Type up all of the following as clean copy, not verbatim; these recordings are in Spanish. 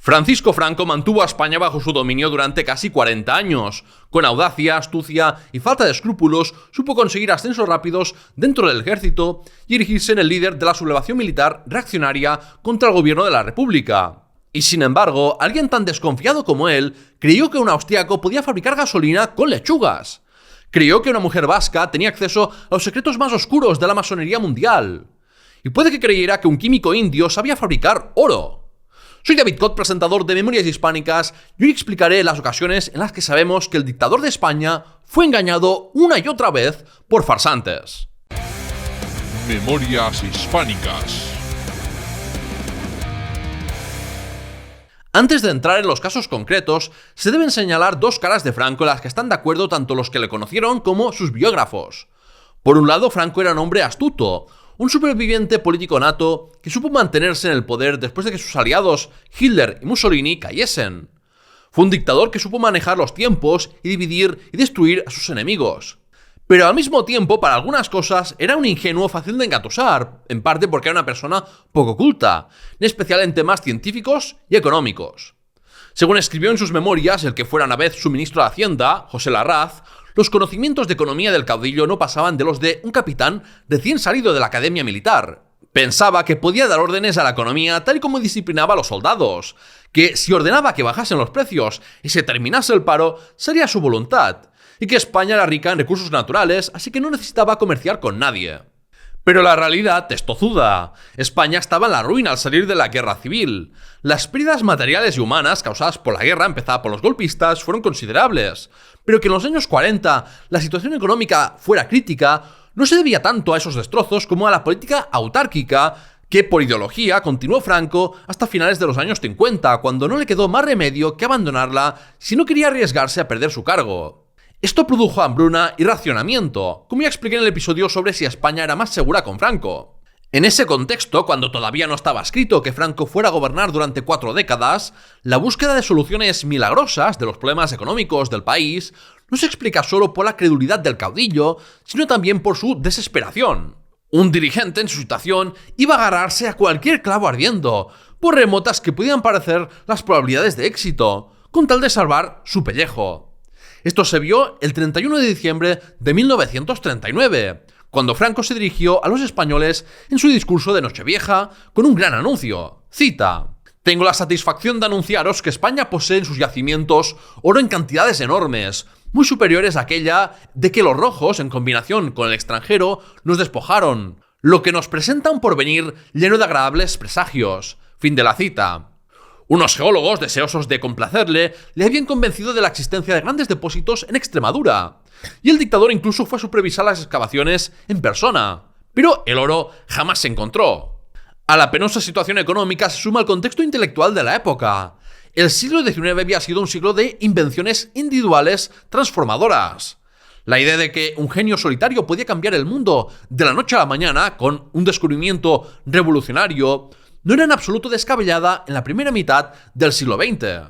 Francisco Franco mantuvo a España bajo su dominio durante casi 40 años. Con audacia, astucia y falta de escrúpulos, supo conseguir ascensos rápidos dentro del ejército y erigirse en el líder de la sublevación militar reaccionaria contra el gobierno de la República. Y sin embargo, alguien tan desconfiado como él creyó que un austriaco podía fabricar gasolina con lechugas. Creyó que una mujer vasca tenía acceso a los secretos más oscuros de la masonería mundial. Y puede que creyera que un químico indio sabía fabricar oro. Soy David Cot, presentador de Memorias Hispánicas, y hoy explicaré las ocasiones en las que sabemos que el dictador de España fue engañado una y otra vez por farsantes. Memorias Hispánicas. Antes de entrar en los casos concretos, se deben señalar dos caras de Franco en las que están de acuerdo tanto los que le conocieron como sus biógrafos. Por un lado, Franco era un hombre astuto, un superviviente político nato que supo mantenerse en el poder después de que sus aliados Hitler y Mussolini cayesen. Fue un dictador que supo manejar los tiempos y dividir y destruir a sus enemigos. Pero al mismo tiempo, para algunas cosas, era un ingenuo fácil de engatusar, en parte porque era una persona poco culta, en especial en temas científicos y económicos. Según escribió en sus memorias el que fuera una vez su ministro de Hacienda, José Larraz, los conocimientos de economía del caudillo no pasaban de los de un capitán recién salido de la academia militar. Pensaba que podía dar órdenes a la economía tal y como disciplinaba a los soldados, que si ordenaba que bajasen los precios y se terminase el paro, sería su voluntad, y que España era rica en recursos naturales, así que no necesitaba comerciar con nadie. Pero la realidad es tozuda. España estaba en la ruina al salir de la guerra civil. Las pérdidas materiales y humanas causadas por la guerra empezada por los golpistas fueron considerables, pero que en los años 40 la situación económica fuera crítica no se debía tanto a esos destrozos como a la política autárquica que por ideología continuó Franco hasta finales de los años 50, cuando no le quedó más remedio que abandonarla si no quería arriesgarse a perder su cargo. Esto produjo hambruna y racionamiento, como ya expliqué en el episodio sobre si España era más segura con Franco. En ese contexto, cuando todavía no estaba escrito que Franco fuera a gobernar durante 4 décadas, la búsqueda de soluciones milagrosas de los problemas económicos del país no se explica solo por la credulidad del caudillo, sino también por su desesperación. Un dirigente en su situación iba a agarrarse a cualquier clavo ardiendo, por remotas que pudieran parecer las probabilidades de éxito, con tal de salvar su pellejo. Esto se vio el 31 de diciembre de 1939, cuando Franco se dirigió a los españoles en su discurso de Nochevieja con un gran anuncio. Cita: «Tengo la satisfacción de anunciaros que España posee en sus yacimientos oro en cantidades enormes, muy superiores a aquella de que los rojos, en combinación con el extranjero, nos despojaron, lo que nos presenta un porvenir lleno de agradables presagios». Fin de la cita. Unos geólogos, deseosos de complacerle, le habían convencido de la existencia de grandes depósitos en Extremadura, y el dictador incluso fue a supervisar las excavaciones en persona. Pero el oro jamás se encontró. A la penosa situación económica se suma el contexto intelectual de la época. El siglo XIX había sido un siglo de invenciones individuales transformadoras. La idea de que un genio solitario podía cambiar el mundo de la noche a la mañana con un descubrimiento revolucionario no era en absoluto descabellada en la primera mitad del siglo XX.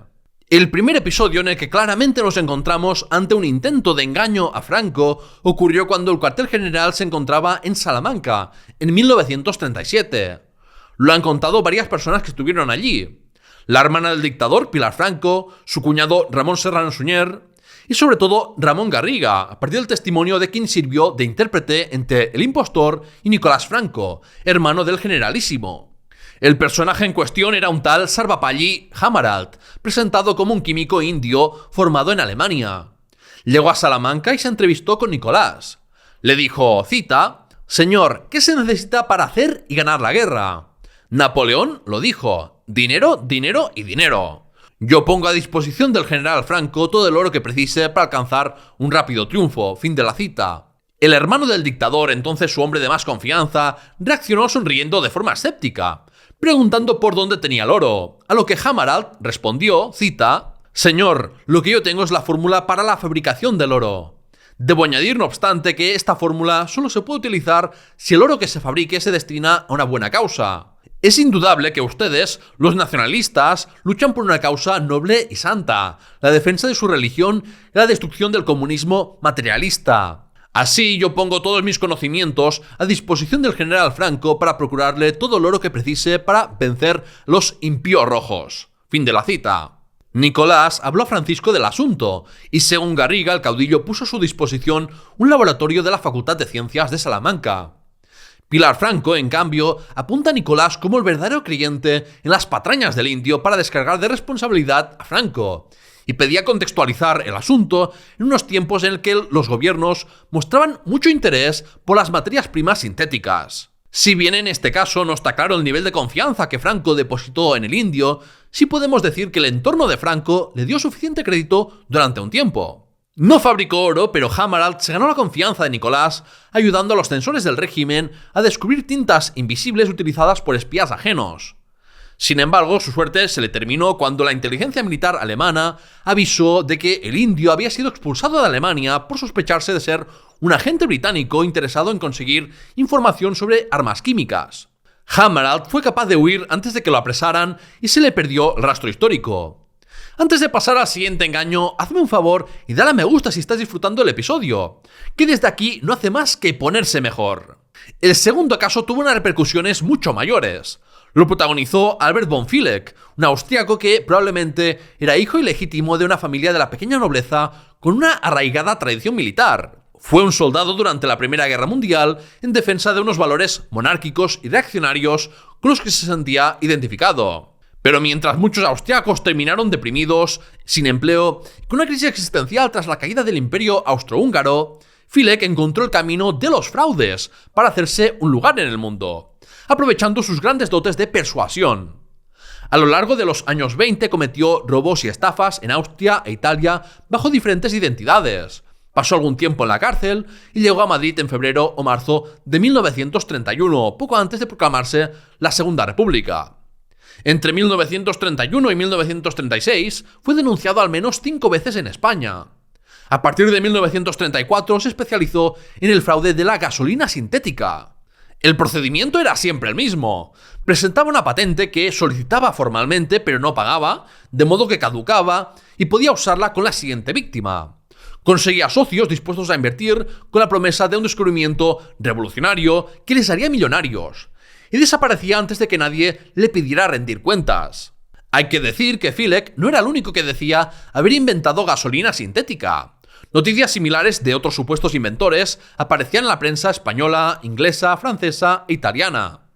El primer episodio en el que claramente nos encontramos ante un intento de engaño a Franco ocurrió cuando el cuartel general se encontraba en Salamanca, en 1937. Lo han contado varias personas que estuvieron allí. La hermana del dictador, Pilar Franco, su cuñado Ramón Serrano Suñer y sobre todo Ramón Garriga, a partir del testimonio de quien sirvió de intérprete entre el impostor y Nicolás Franco, hermano del generalísimo. El personaje en cuestión era un tal Sarvapalli Hamaralt, presentado como un químico indio formado en Alemania. Llegó a Salamanca y se entrevistó con Nicolás. Le dijo, cita: «Señor, ¿qué se necesita para hacer y ganar la guerra?» Napoleón lo dijo: «Dinero, dinero y dinero. Yo pongo a disposición del general Franco todo el oro que precise para alcanzar un rápido triunfo». Fin de la cita. El hermano del dictador, entonces su hombre de más confianza, reaccionó sonriendo de forma escéptica, preguntando por dónde tenía el oro, a lo que Hamaralt respondió, cita: «Señor, lo que yo tengo es la fórmula para la fabricación del oro. Debo añadir, no obstante, que esta fórmula solo se puede utilizar si el oro que se fabrique se destina a una buena causa. Es indudable que ustedes, los nacionalistas, luchan por una causa noble y santa, la defensa de su religión y la destrucción del comunismo materialista. Así yo pongo todos mis conocimientos a disposición del general Franco para procurarle todo el oro que precise para vencer los impíos rojos». Fin de la cita. Nicolás habló a Francisco del asunto, y según Garriga, el caudillo puso a su disposición un laboratorio de la Facultad de Ciencias de Salamanca. Pilar Franco, en cambio, apunta a Nicolás como el verdadero creyente en las patrañas del indio para descargar de responsabilidad a Franco, y pedía contextualizar el asunto en unos tiempos en el que los gobiernos mostraban mucho interés por las materias primas sintéticas. Si bien en este caso no está claro el nivel de confianza que Franco depositó en el indio, sí podemos decir que el entorno de Franco le dio suficiente crédito durante un tiempo. No fabricó oro, pero Hammarald se ganó la confianza de Nicolás, ayudando a los censores del régimen a descubrir tintas invisibles utilizadas por espías ajenos. Sin embargo, su suerte se le terminó cuando la inteligencia militar alemana avisó de que el indio había sido expulsado de Alemania por sospecharse de ser un agente británico interesado en conseguir información sobre armas químicas. Hammarald fue capaz de huir antes de que lo apresaran y se le perdió el rastro histórico. Antes de pasar al siguiente engaño, hazme un favor y dale a me gusta si estás disfrutando del episodio, que desde aquí no hace más que ponerse mejor. El segundo caso tuvo unas repercusiones mucho mayores. Lo protagonizó Albert von Vieleck, un austriaco que probablemente era hijo ilegítimo de una familia de la pequeña nobleza con una arraigada tradición militar. Fue un soldado durante la Primera Guerra Mundial en defensa de unos valores monárquicos y reaccionarios con los que se sentía identificado. Pero mientras muchos austriacos terminaron deprimidos, sin empleo y con una crisis existencial tras la caída del Imperio Austrohúngaro, Vieleck encontró el camino de los fraudes para hacerse un lugar en el mundo, aprovechando sus grandes dotes de persuasión. A lo largo de los años 20 cometió robos y estafas en Austria e Italia bajo diferentes identidades. Pasó algún tiempo en la cárcel y llegó a Madrid en febrero o marzo de 1931, poco antes de proclamarse la Segunda República. Entre 1931 y 1936 fue denunciado al menos 5 veces en España. A partir de 1934 se especializó en el fraude de la gasolina sintética. El procedimiento era siempre el mismo. Presentaba una patente que solicitaba formalmente pero no pagaba, de modo que caducaba y podía usarla con la siguiente víctima. Conseguía socios dispuestos a invertir con la promesa de un descubrimiento revolucionario que les haría millonarios, y desaparecía antes de que nadie le pidiera rendir cuentas. Hay que decir que Vieleck no era el único que decía haber inventado gasolina sintética. Noticias similares de otros supuestos inventores aparecían en la prensa española, inglesa, francesa e italiana.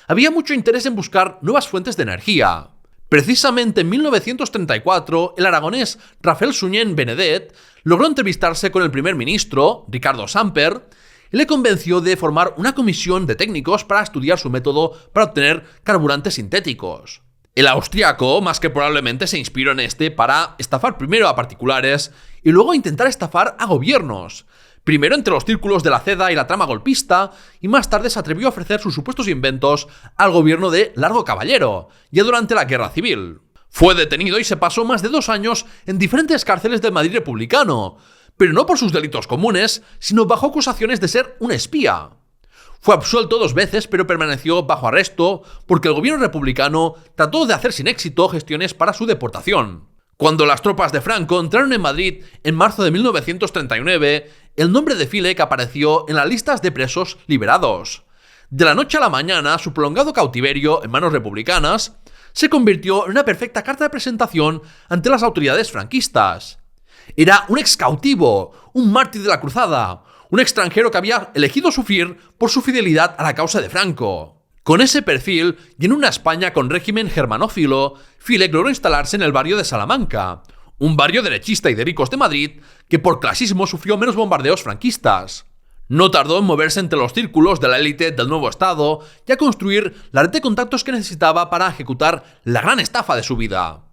Había mucho interés en buscar nuevas fuentes de energía. Precisamente en 1934, el aragonés Rafael Suñén Benedet logró entrevistarse con el primer ministro, Ricardo Samper, y le convenció de formar una comisión de técnicos para estudiar su método para obtener carburantes sintéticos. El austriaco, más que probablemente, se inspiró en este para estafar primero a particulares y luego intentar estafar a gobiernos. Primero entre los círculos de la CEDA y la trama golpista, y más tarde se atrevió a ofrecer sus supuestos inventos al gobierno de Largo Caballero, ya durante la Guerra Civil. Fue detenido y se pasó más de 2 años en diferentes cárceles del Madrid republicano, pero no por sus delitos comunes, sino bajo acusaciones de ser un espía. Fue absuelto 2 veces, pero permaneció bajo arresto porque el gobierno republicano trató de hacer sin éxito gestiones para su deportación. Cuando las tropas de Franco entraron en Madrid en marzo de 1939, el nombre de Vieleck apareció en las listas de presos liberados. De la noche a la mañana, su prolongado cautiverio en manos republicanas se convirtió en una perfecta carta de presentación ante las autoridades franquistas. Era un ex cautivo, un mártir de la cruzada, un extranjero que había elegido sufrir por su fidelidad a la causa de Franco. Con ese perfil, y en una España con régimen germanófilo, Vieleck logró instalarse en el barrio de Salamanca, un barrio derechista y de ricos de Madrid que por clasismo sufrió menos bombardeos franquistas. No tardó en moverse entre los círculos de la élite del nuevo Estado y a construir la red de contactos que necesitaba para ejecutar la gran estafa de su vida.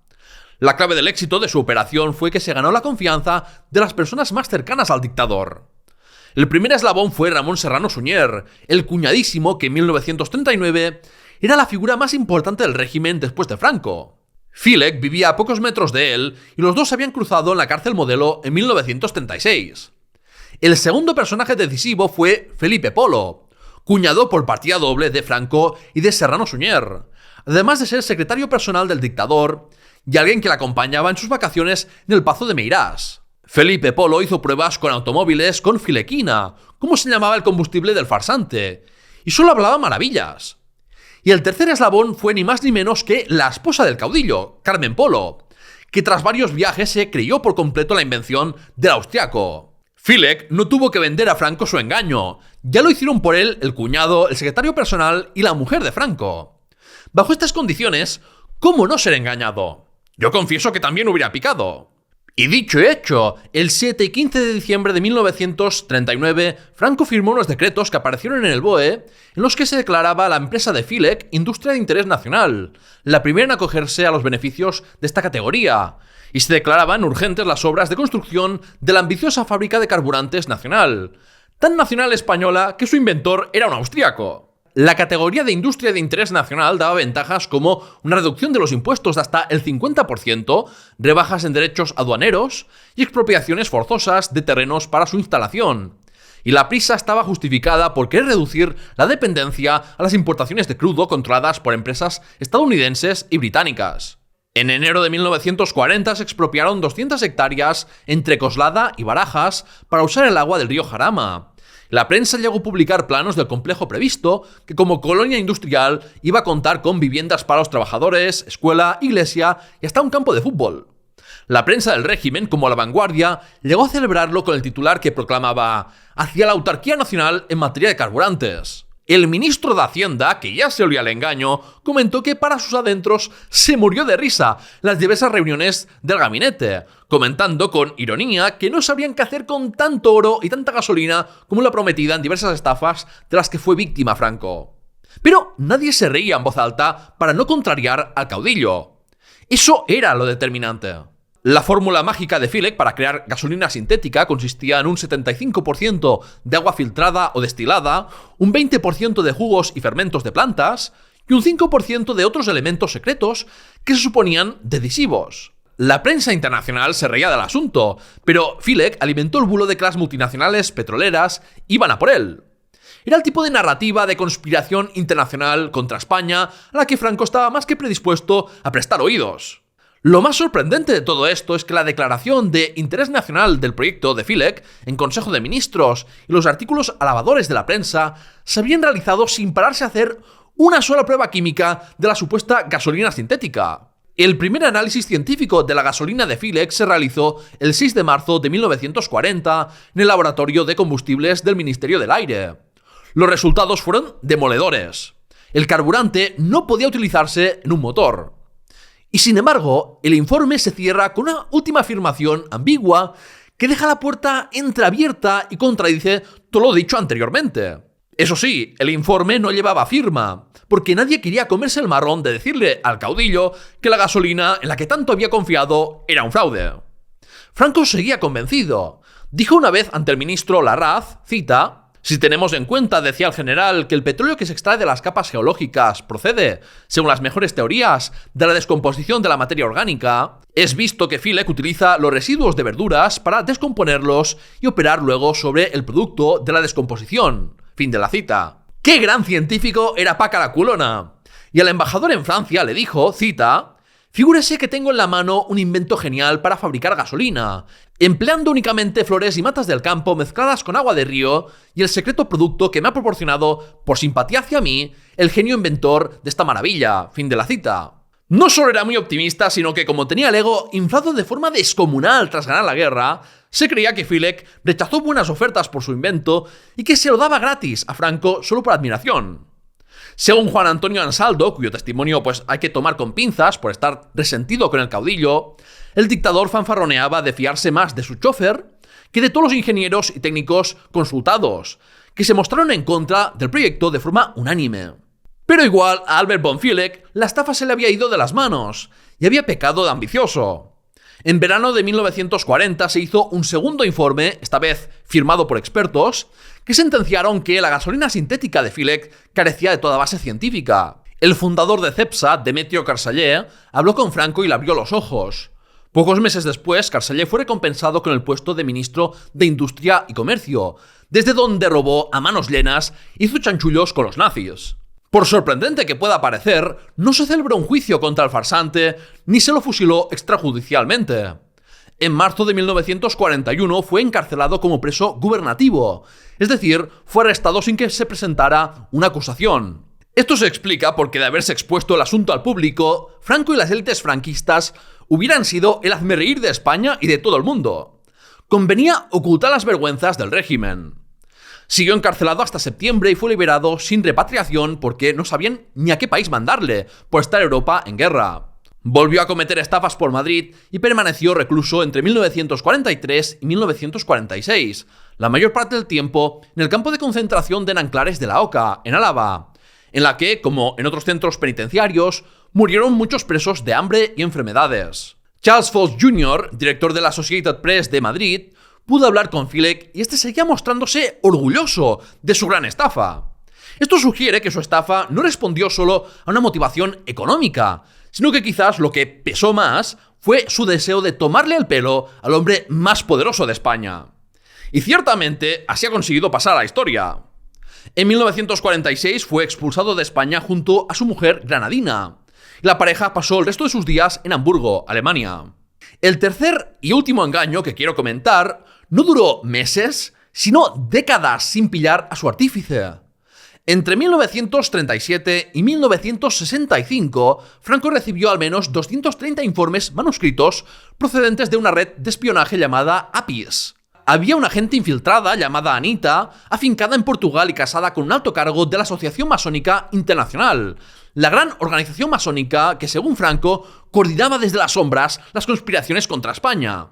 La clave del éxito de su operación fue que se ganó la confianza de las personas más cercanas al dictador. El primer eslabón fue Ramón Serrano Suñer, el cuñadísimo que en 1939 era la figura más importante del régimen después de Franco. Vieleck vivía a pocos metros de él y los dos se habían cruzado en la cárcel Modelo en 1936. El segundo personaje decisivo fue Felipe Polo, cuñado por partida doble de Franco y de Serrano Suñer, además de ser secretario personal del dictador y alguien que le acompañaba en sus vacaciones en el Pazo de Meirás. Felipe Polo hizo pruebas con automóviles con filequina, como se llamaba el combustible del farsante, y solo hablaba maravillas. Y el tercer eslabón fue ni más ni menos que la esposa del caudillo, Carmen Polo, que tras varios viajes se creyó por completo la invención del austriaco. Fileg no tuvo que vender a Franco su engaño, ya lo hicieron por él el cuñado, el secretario personal y la mujer de Franco. Bajo estas condiciones, ¿cómo no ser engañado? Yo confieso que también hubiera picado. Y dicho y hecho, el 7 y 15 de diciembre de 1939, Franco firmó unos decretos que aparecieron en el BOE, en los que se declaraba a la empresa de Fileg industria de interés nacional, la primera en acogerse a los beneficios de esta categoría, y se declaraban urgentes las obras de construcción de la ambiciosa fábrica de carburantes nacional, tan nacional española que su inventor era un austríaco. La categoría de industria de interés nacional daba ventajas como una reducción de los impuestos de hasta el 50%, rebajas en derechos aduaneros y expropiaciones forzosas de terrenos para su instalación. Y la prisa estaba justificada por querer reducir la dependencia a las importaciones de crudo controladas por empresas estadounidenses y británicas. En enero de 1940 se expropiaron 200 hectáreas entre Coslada y Barajas para usar el agua del río Jarama. La prensa llegó a publicar planos del complejo previsto, que como colonia industrial iba a contar con viviendas para los trabajadores, escuela, iglesia y hasta un campo de fútbol. La prensa del régimen, como La Vanguardia, llegó a celebrarlo con el titular que proclamaba «Hacia la autarquía nacional en materia de carburantes». El ministro de Hacienda, que ya se olía el engaño, comentó que para sus adentros se murió de risa las diversas reuniones del gabinete, comentando con ironía que no sabrían qué hacer con tanto oro y tanta gasolina como la prometida en diversas estafas de las que fue víctima Franco. Pero nadie se reía en voz alta para no contrariar al caudillo. Eso era lo determinante. La fórmula mágica de Fileg para crear gasolina sintética consistía en un 75% de agua filtrada o destilada, un 20% de jugos y fermentos de plantas y un 5% de otros elementos secretos que se suponían decisivos. La prensa internacional se reía del asunto, pero Fileg alimentó el bulo de que las multinacionales petroleras iban a por él. Era el tipo de narrativa de conspiración internacional contra España a la que Franco estaba más que predispuesto a prestar oídos. Lo más sorprendente de todo esto es que la declaración de interés nacional del proyecto de Fileg en Consejo de Ministros y los artículos alabadores de la prensa se habían realizado sin pararse a hacer una sola prueba química de la supuesta gasolina sintética. El primer análisis científico de la gasolina de Fileg se realizó el 6 de marzo de 1940 en el Laboratorio de Combustibles del Ministerio del Aire. Los resultados fueron demoledores. El carburante no podía utilizarse en un motor. Y sin embargo, el informe se cierra con una última afirmación ambigua que deja la puerta entreabierta y contradice todo lo dicho anteriormente. Eso sí, el informe no llevaba firma, porque nadie quería comerse el marrón de decirle al caudillo que la gasolina en la que tanto había confiado era un fraude. Franco seguía convencido. Dijo una vez ante el ministro Larraz, cita, «Si tenemos en cuenta, decía el general, que el petróleo que se extrae de las capas geológicas procede, según las mejores teorías, de la descomposición de la materia orgánica, es visto que Fileg utiliza los residuos de verduras para descomponerlos y operar luego sobre el producto de la descomposición». Fin de la cita. ¡Qué gran científico era Paca la Culona! Y al embajador en Francia le dijo, cita, «Figúrese que tengo en la mano un invento genial para fabricar gasolina, empleando únicamente flores y matas del campo mezcladas con agua de río y el secreto producto que me ha proporcionado, por simpatía hacia mí, el genio inventor de esta maravilla». Fin de la cita. No solo era muy optimista, sino que como tenía el ego inflado de forma descomunal tras ganar la guerra, se creía que Fileg rechazó buenas ofertas por su invento y que se lo daba gratis a Franco solo por admiración. Según Juan Antonio Ansaldo, cuyo testimonio hay que tomar con pinzas por estar resentido con el caudillo, el dictador fanfarroneaba de fiarse más de su chofer que de todos los ingenieros y técnicos consultados, que se mostraron en contra del proyecto de forma unánime. Pero igual a Albert von Fileg la estafa se le había ido de las manos y había pecado de ambicioso. En verano de 1940 se hizo un segundo informe, esta vez firmado por expertos, que sentenciaron que la gasolina sintética de Fileg carecía de toda base científica. El fundador de Cepsa, Demetrio Carceller, habló con Franco y le abrió los ojos. Pocos meses después, Carceller fue recompensado con el puesto de ministro de Industria y Comercio, desde donde robó a manos llenas y hizo chanchullos con los nazis. Por sorprendente que pueda parecer, no se celebró un juicio contra el farsante ni se lo fusiló extrajudicialmente. En marzo de 1941 fue encarcelado como preso gubernativo, es decir, fue arrestado sin que se presentara una acusación. Esto se explica porque de haberse expuesto el asunto al público, Franco y las élites franquistas hubieran sido el hazmerreír de España y de todo el mundo. Convenía ocultar las vergüenzas del régimen. Siguió encarcelado hasta septiembre y fue liberado sin repatriación porque no sabían ni a qué país mandarle, por estar Europa en guerra. Volvió a cometer estafas por Madrid y permaneció recluso entre 1943 y 1946, la mayor parte del tiempo en el campo de concentración de Nanclares de la Oca, en Álava, en la que, como en otros centros penitenciarios, murieron muchos presos de hambre y enfermedades. Charles Fox Jr., director de la Associated Press de Madrid, pudo hablar con Filek y este seguía mostrándose orgulloso de su gran estafa. Esto sugiere que su estafa no respondió solo a una motivación económica, sino que quizás lo que pesó más fue su deseo de tomarle el pelo al hombre más poderoso de España. Y ciertamente así ha conseguido pasar a la historia. En 1946 fue expulsado de España junto a su mujer granadina. La pareja pasó el resto de sus días en Hamburgo, Alemania. El tercer y último engaño que quiero comentar no duró meses, sino décadas sin pillar a su artífice. Entre 1937 y 1965, Franco recibió al menos 230 informes manuscritos procedentes de una red de espionaje llamada APIS. Había una agente infiltrada llamada Anita, afincada en Portugal y casada con un alto cargo de la Asociación Masónica Internacional, la gran organización masónica que, según Franco, coordinaba desde las sombras las conspiraciones contra España.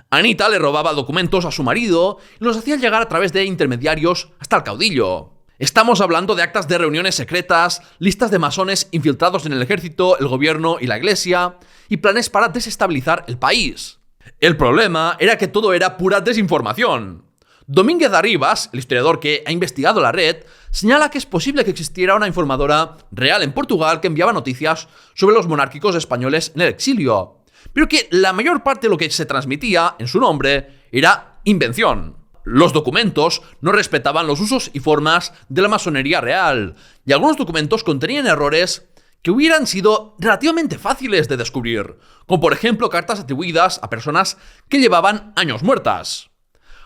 Anita le robaba documentos a su marido y los hacía llegar a través de intermediarios hasta el caudillo. Estamos hablando de actas de reuniones secretas, listas de masones infiltrados en el ejército, el gobierno y la iglesia, y planes para desestabilizar el país. El problema era que todo era pura desinformación. Domínguez Arribas, el historiador que ha investigado la red, señala que es posible que existiera una informadora real en Portugal que enviaba noticias sobre los monárquicos españoles en el exilio, pero que la mayor parte de lo que se transmitía en su nombre era invención. Los documentos no respetaban los usos y formas de la masonería real, y algunos documentos contenían errores que hubieran sido relativamente fáciles de descubrir, como por ejemplo cartas atribuidas a personas que llevaban años muertas.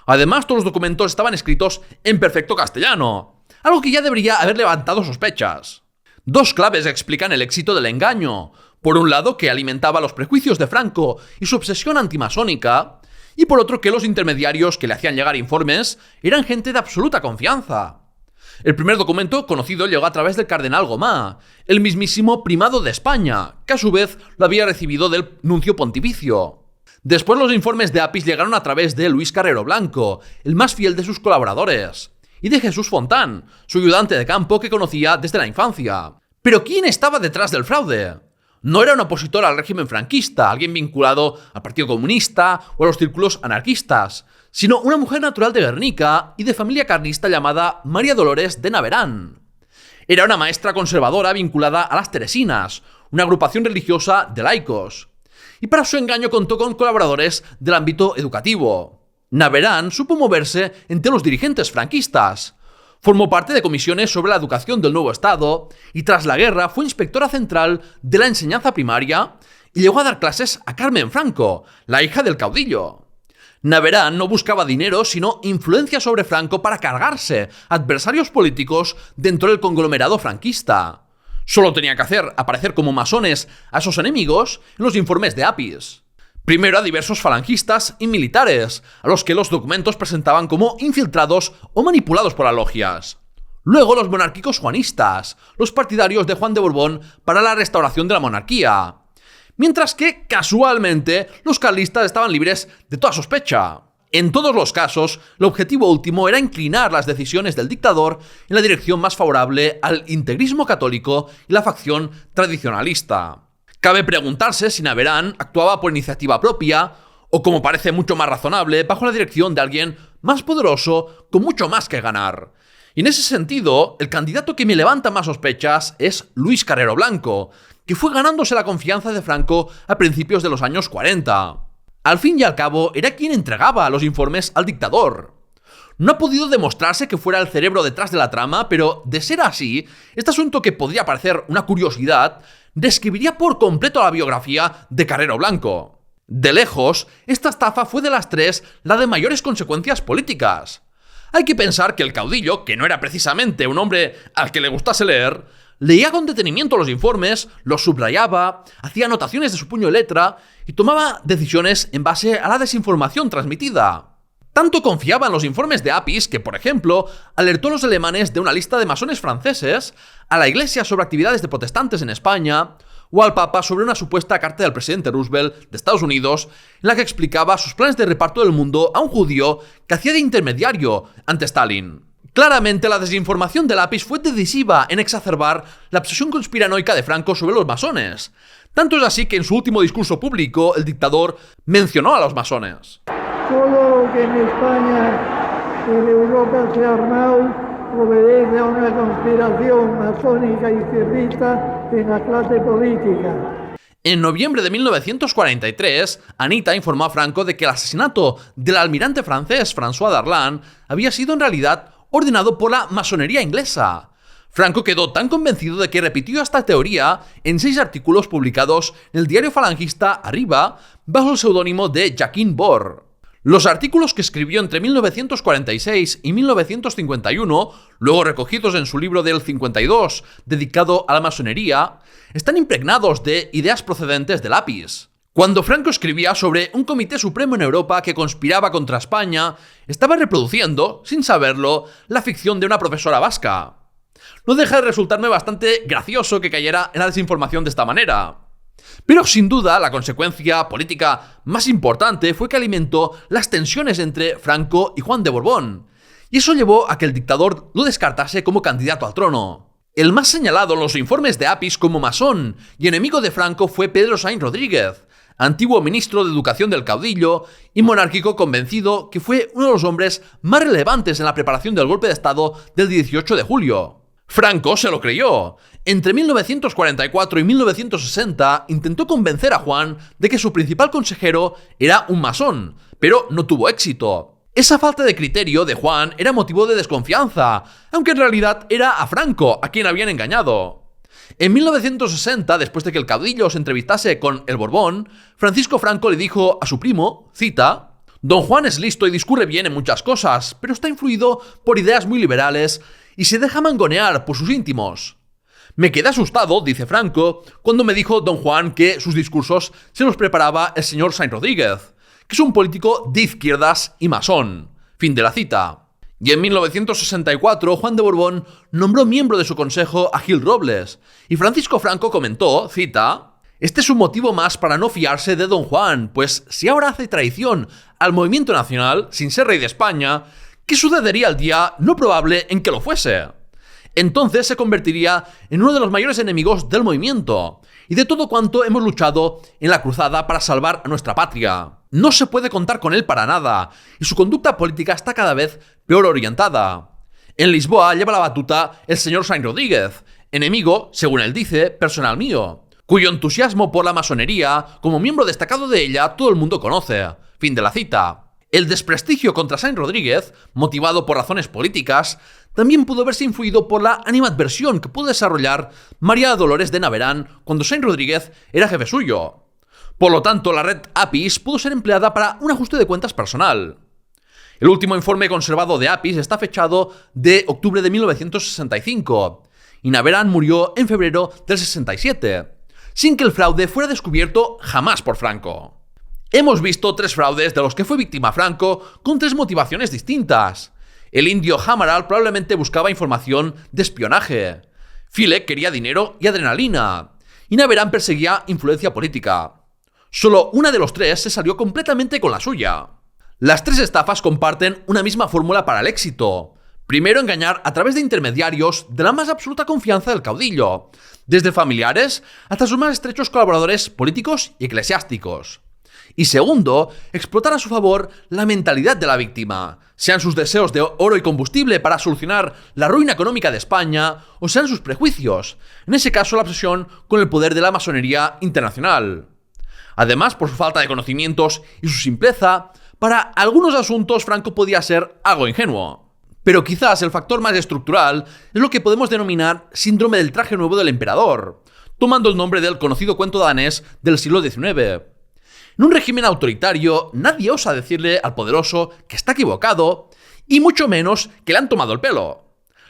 Además, todos los documentos estaban escritos en perfecto castellano, algo que ya debería haber levantado sospechas. Dos claves explican el éxito del engaño. Por un lado, que alimentaba los prejuicios de Franco y su obsesión antimasónica, y por otro que los intermediarios que le hacían llegar informes eran gente de absoluta confianza. El primer documento conocido llegó a través del cardenal Gomá, el mismísimo primado de España, que a su vez lo había recibido del nuncio pontificio. Después los informes de APIS llegaron a través de Luis Carrero Blanco, el más fiel de sus colaboradores, y de Jesús Fontán, su ayudante de campo que conocía desde la infancia. ¿Pero quién estaba detrás del fraude? No era un opositor al régimen franquista, alguien vinculado al Partido Comunista o a los círculos anarquistas, sino una mujer natural de Guernica y de familia carlista llamada María Dolores de Naverán. Era una maestra conservadora vinculada a las Teresinas, una agrupación religiosa de laicos, y para su engaño contó con colaboradores del ámbito educativo. Naverán supo moverse entre los dirigentes franquistas. Formó parte de comisiones sobre la educación del nuevo Estado y tras la guerra fue inspectora central de la enseñanza primaria y llegó a dar clases a Carmen Franco, la hija del caudillo. Naverán no buscaba dinero sino influencia sobre Franco para cargarse adversarios políticos dentro del conglomerado franquista. Solo tenía que hacer aparecer como masones a esos enemigos en los informes de APIS. Primero a diversos falangistas y militares, a los que los documentos presentaban como infiltrados o manipulados por las logias. Luego los monárquicos juanistas, los partidarios de Juan de Borbón para la restauración de la monarquía. Mientras que, casualmente, los carlistas estaban libres de toda sospecha. En todos los casos, el objetivo último era inclinar las decisiones del dictador en la dirección más favorable al integrismo católico y la facción tradicionalista. Cabe preguntarse si Naverán actuaba por iniciativa propia o, como parece mucho más razonable, bajo la dirección de alguien más poderoso con mucho más que ganar. Y en ese sentido, el candidato que me levanta más sospechas es Luis Carrero Blanco, que fue ganándose la confianza de Franco a principios de los años 40. Al fin y al cabo, era quien entregaba los informes al dictador. No ha podido demostrarse que fuera el cerebro detrás de la trama, pero de ser así, este asunto que podría parecer una curiosidad, describiría por completo la biografía de Carrero Blanco. De lejos, esta estafa fue de las tres la de mayores consecuencias políticas. Hay que pensar que el caudillo, que no era precisamente un hombre al que le gustase leer, Leía con detenimiento los informes, los subrayaba, hacía anotaciones de su puño y letra y tomaba decisiones en base a la desinformación transmitida. Tanto confiaba en los informes de Appice que, por ejemplo, alertó a los alemanes de una lista de masones franceses, a la Iglesia sobre actividades de protestantes en España, o al Papa sobre una supuesta carta del presidente Roosevelt de Estados Unidos en la que explicaba sus planes de reparto del mundo a un judío que hacía de intermediario ante Stalin. Claramente, la desinformación de Appice fue decisiva en exacerbar la obsesión conspiranoica de Franco sobre los masones. Tanto es así que en su último discurso público, el dictador mencionó a los masones. Todo lo que en España, en Europa se ha armado, obedece a una conspiración masónica y cierrista en la clase política. En noviembre de 1943, Anita informó a Franco de que el asesinato del almirante francés François Darlan había sido en realidad ordenado por la masonería inglesa. Franco quedó tan convencido de que repitió esta teoría en 6 artículos publicados en el diario falangista Arriba bajo el seudónimo de Jacquin Bor. Los artículos que escribió entre 1946 y 1951, luego recogidos en su libro del 52, dedicado a la masonería, están impregnados de ideas procedentes del Appice. Cuando Franco escribía sobre un comité supremo en Europa que conspiraba contra España, estaba reproduciendo, sin saberlo, la ficción de una profesora vasca. No deja de resultarme bastante gracioso que cayera en la desinformación de esta manera. Pero sin duda, la consecuencia política más importante fue que alimentó las tensiones entre Franco y Juan de Borbón, y eso llevó a que el dictador lo descartase como candidato al trono. El más señalado en los informes de Appice como masón y enemigo de Franco fue Pedro Sainz Rodríguez, antiguo ministro de Educación del caudillo y monárquico convencido que fue uno de los hombres más relevantes en la preparación del golpe de Estado del 18 de julio. Franco se lo creyó. Entre 1944 y 1960 intentó convencer a Juan de que su principal consejero era un masón, pero no tuvo éxito. Esa falta de criterio de Juan era motivo de desconfianza, aunque en realidad era a Franco a quien habían engañado. En 1960, después de que el caudillo se entrevistase con el Borbón, Francisco Franco le dijo a su primo, cita, «Don Juan es listo y discurre bien en muchas cosas, pero está influido por ideas muy liberales y se deja mangonear por sus íntimos. Me quedé asustado», dice Franco, cuando me dijo don Juan que sus discursos se los preparaba el señor Sainz Rodríguez, que es un político de izquierdas y masón. Fin de la cita. Y en 1964, Juan de Borbón nombró miembro de su consejo a Gil Robles, y Francisco Franco comentó, cita, «Este es un motivo más para no fiarse de don Juan, pues si ahora hace traición al movimiento nacional, sin ser rey de España, ¿qué sucedería el día no probable en que lo fuese? Entonces se convertiría en uno de los mayores enemigos del movimiento y de todo cuanto hemos luchado en la cruzada para salvar a nuestra patria. No se puede contar con él para nada y su conducta política está cada vez peor orientada. En Lisboa lleva la batuta el señor Sainz Rodríguez, enemigo, según él dice, personal mío, cuyo entusiasmo por la masonería, como miembro destacado de ella, todo el mundo conoce». Fin de la cita. El desprestigio contra Sainz Rodríguez, motivado por razones políticas, también pudo verse influido por la animadversión que pudo desarrollar María Dolores de Naverán cuando Sainz Rodríguez era jefe suyo. Por lo tanto, la red Appice pudo ser empleada para un ajuste de cuentas personal. El último informe conservado de Appice está fechado de octubre de 1965, y Naverán murió en febrero del 67, sin que el fraude fuera descubierto jamás por Franco. Hemos visto 3 fraudes de los que fue víctima Franco con 3 motivaciones distintas. El indio Hamaral probablemente buscaba información de espionaje. Filek quería dinero y adrenalina. Y Naverán perseguía influencia política. Solo una de los 3 se salió completamente con la suya. Las 3 estafas comparten una misma fórmula para el éxito. Primero, engañar a través de intermediarios de la más absoluta confianza del caudillo, desde familiares hasta sus más estrechos colaboradores políticos y eclesiásticos. Y segundo, explotar a su favor la mentalidad de la víctima, sean sus deseos de oro y combustible para solucionar la ruina económica de España, o sean sus prejuicios, en ese caso la obsesión con el poder de la masonería internacional. Además, por su falta de conocimientos y su simpleza, para algunos asuntos Franco podía ser algo ingenuo. Pero quizás el factor más estructural es lo que podemos denominar síndrome del traje nuevo del emperador, tomando el nombre del conocido cuento danés del siglo XIX. En un régimen autoritario, nadie osa decirle al poderoso que está equivocado, y mucho menos que le han tomado el pelo.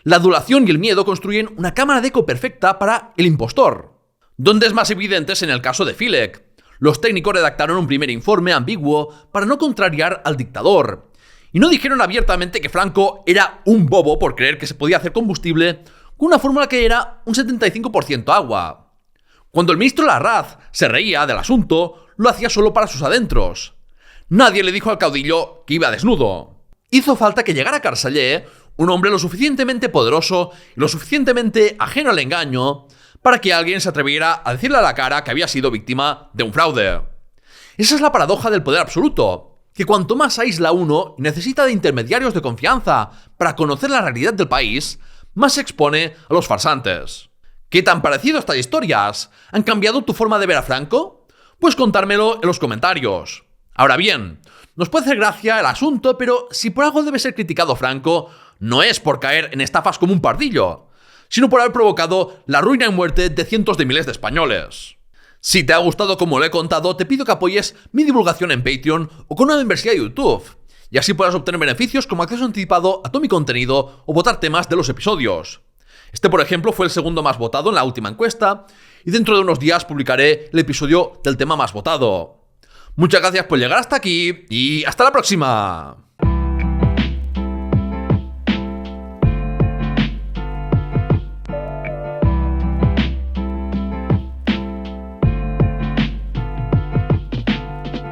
La adulación y el miedo construyen una cámara de eco perfecta para el impostor. Donde es más evidente es en el caso de Filek. Los técnicos redactaron un primer informe ambiguo para no contrariar al dictador. Y no dijeron abiertamente que Franco era un bobo por creer que se podía hacer combustible con una fórmula que era un 75% agua. Cuando el ministro Larraz se reía del asunto, lo hacía solo para sus adentros. Nadie le dijo al caudillo que iba desnudo. Hizo falta que llegara Carceller, un hombre lo suficientemente poderoso y lo suficientemente ajeno al engaño, para que alguien se atreviera a decirle a la cara que había sido víctima de un fraude. Esa es la paradoja del poder absoluto, que cuanto más aísla uno y necesita de intermediarios de confianza para conocer la realidad del país, más se expone a los farsantes. ¿Qué tan parecido a estas historias? ¿Han cambiado tu forma de ver a Franco? Pues contármelo en los comentarios. Ahora bien, nos puede hacer gracia el asunto, pero si por algo debe ser criticado Franco, no es por caer en estafas como un pardillo, sino por haber provocado la ruina y muerte de cientos de miles de españoles. Si te ha gustado como lo he contado, te pido que apoyes mi divulgación en Patreon o con una membresía de YouTube, y así podrás obtener beneficios como acceso anticipado a todo mi contenido o votar temas de los episodios. Este, por ejemplo, fue el segundo más votado en la última encuesta, y dentro de unos días publicaré el episodio del tema más votado. Muchas gracias por llegar hasta aquí, y hasta la próxima.